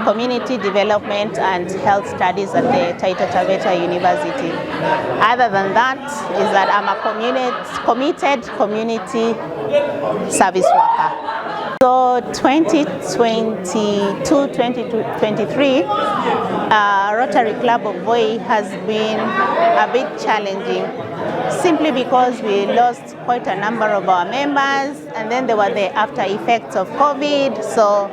community development and health studies at the TAVETA University. Other than that is that I'm a committed community service worker. So 2022-2023, Rotary Club of VOI has been a bit challenging, simply because we lost quite a number of our members, and then there were the after effects of COVID, so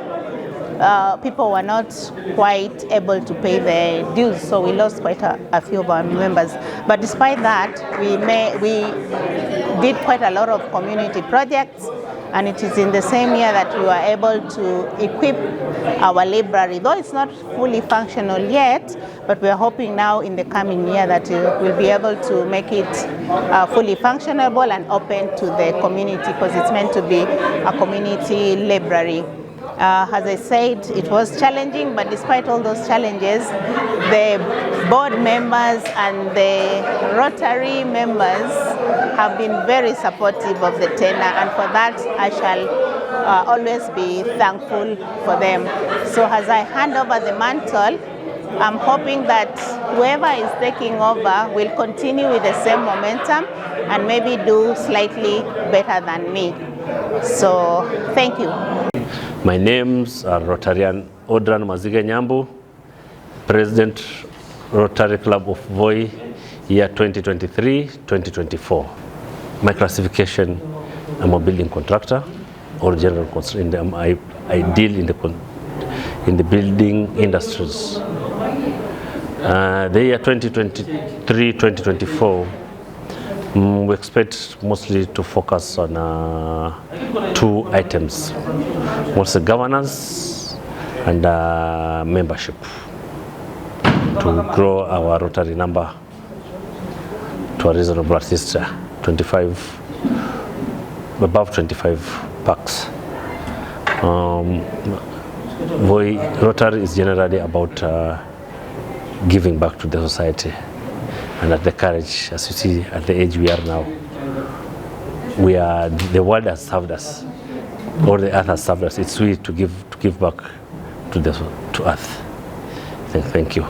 people were not quite able to pay the dues, so we lost quite a few of our members. But despite that, we did quite a lot of community projects, and it is in the same year that we were able to equip our library, though it's not fully functional yet, but we are hoping now in the coming year that we'll be able to make it fully functionable and open to the community, because it's meant to be a community library. As I said, it was challenging, but despite all those challenges, the board members and the Rotary members have been very supportive of the tenure, and for that I shall always be thankful for them. So as I hand over the mantle, I'm hoping that whoever is taking over will continue with the same momentum and maybe do slightly better than me. So thank you. My name's Rotarian Odran Mazige Nyambu, President Rotary Club of VOI, year 2023-2024. My classification, I'm a building contractor or general construction. I deal in the building industries. The year 2023-2024, we expect mostly to focus on 2 items, mostly governance and membership, to grow our Rotary number to a reasonable, at least 25, above 25 packs. Rotary is generally about giving back to the society, and at the courage, as you see, at the age we are now, the world has served us, or the earth has served us. It's we to give back to Earth. Thank you.